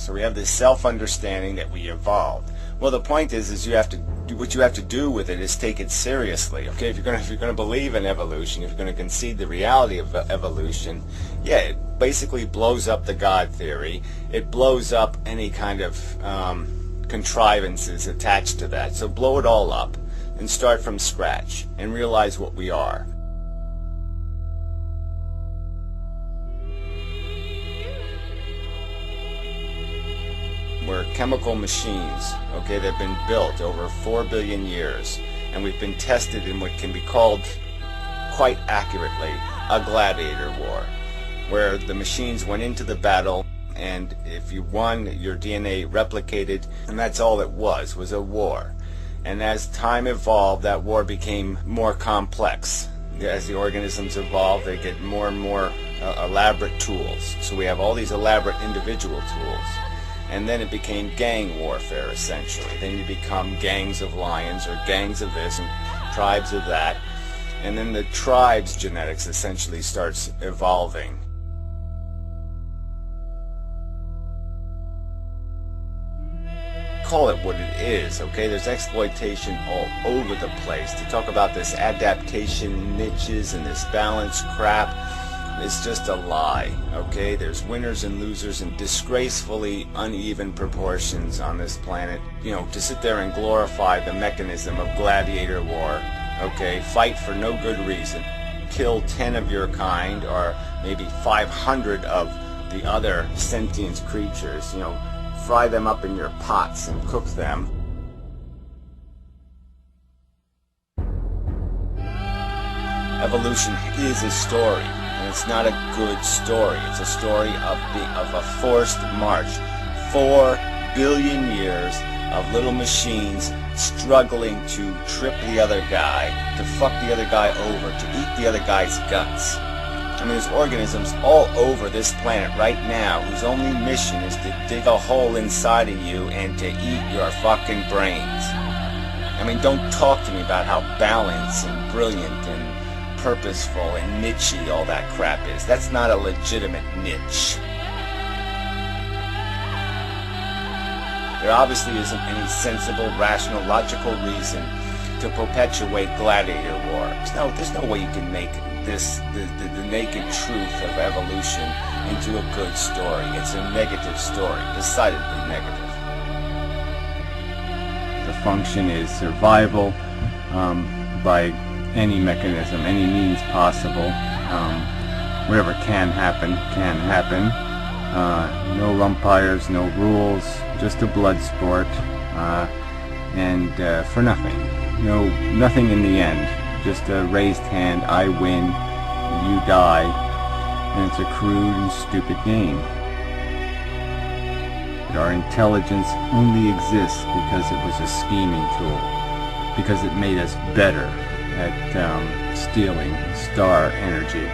So we have this self-understanding that we evolved. Well, the point is you have to do what you have to do with it is take it seriously. Okay, if you're gonna believe in evolution, if you're gonna concede the reality of evolution, yeah, it basically blows up the God theory. It blows up any kind of contrivances attached to that. So blow it all up and start from scratch and realize what we are. We're chemical machines, okay, that have been built over 4 billion years, and we've been tested in what can be called, quite accurately, a gladiator war, where the machines went into the battle, and if you won, your DNA replicated, and that's all it was a war. And as time evolved, that war became more complex. As the organisms evolve, they get more and more elaborate tools. So we have all these elaborate individual tools. And then it became gang warfare, essentially. Then you become gangs of lions or gangs of this and tribes of that. And then the tribe's genetics essentially starts evolving. Call it what it is, okay? There's exploitation all over the place. To talk about this adaptation niches and this balance crap, it's just a lie, okay? There's winners and losers in disgracefully uneven proportions on this planet. You know, to sit there and glorify the mechanism of gladiator war, okay? Fight for no good reason. Kill 10 of your kind, or maybe 500 of the other sentient creatures, you know, fry them up in your pots and cook them. Evolution is a story. It's not a good story. It's a story of a forced march. 4 billion years of little machines struggling to trip the other guy, to fuck the other guy over, to eat the other guy's guts. I mean, there's organisms all over this planet right now whose only mission is to dig a hole inside of you and to eat your fucking brains. I mean, don't talk to me about how balanced and brilliant and purposeful and niche-y all that crap is. That's not a legitimate niche. There obviously isn't any sensible, rational, logical reason to perpetuate gladiator war. There's no way you can make this the naked truth of evolution into a good story. It's a negative story, decidedly negative. The function is survival by any mechanism, any means possible. Whatever can happen, can happen. No umpires, no rules, just a blood sport, and for nothing. Nothing in the end. Just a raised hand, I win, you die, and it's a crude and stupid game. Our intelligence only exists because it was a scheming tool, because it made us better at stealing star energy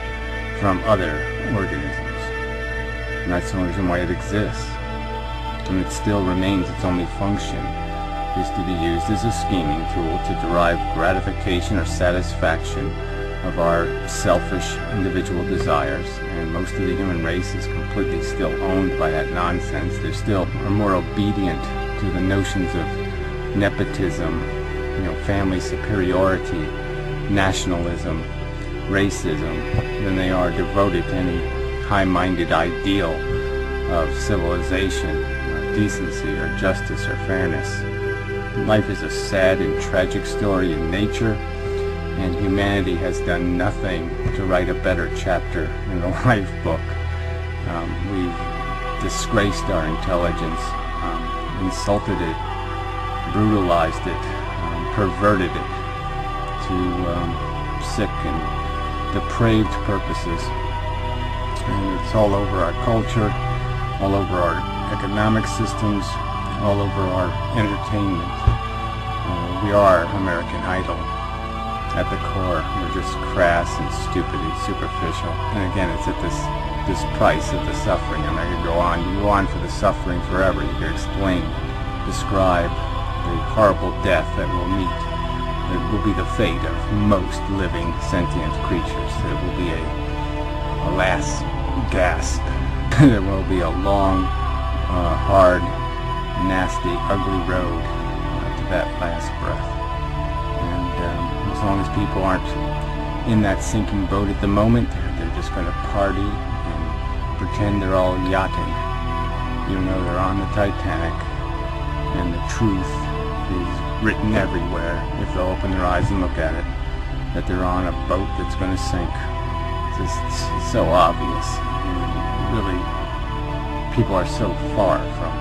from other organisms. And that's the only reason why it exists. And it still remains its only function, is to be used as a scheming tool to derive gratification or satisfaction of our selfish individual desires. And most of the human race is completely still owned by that nonsense. They still are more obedient to the notions of nepotism, family superiority, nationalism, racism, than they are devoted to any high-minded ideal of civilization, decency, or justice, or fairness. Life is a sad and tragic story in nature, and humanity has done nothing to write a better chapter in the life book. We've disgraced our intelligence, insulted it, brutalized it, perverted it to sick and depraved purposes. And it's all over our culture, all over our economic systems, all over our entertainment. We are American Idol. At the core, we're just crass and stupid and superficial. And again, it's at this price of the suffering. And I could go on. You go on for the suffering forever. You could explain, describe the horrible death that we'll meet. It will be the fate of most living sentient creatures. It will be a last gasp. There will be a long, hard, nasty, ugly road to that last breath. And as long as people aren't in that sinking boat at the moment, they're just going to party and pretend they're all yachting, even though they're on the Titanic, and the truth is written everywhere, if they'll open their eyes and look at it, that they're on a boat that's going to sink. It's so obvious. And really, people are so far from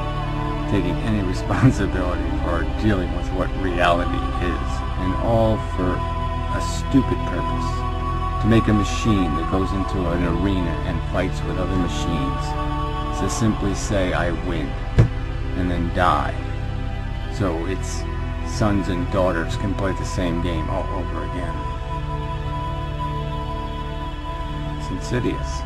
taking any responsibility for dealing with what reality is, and all for a stupid purpose: to make a machine that goes into an arena and fights with other machines, to simply say, I win, and then die, so its sons and daughters can play the same game all over again. It's insidious.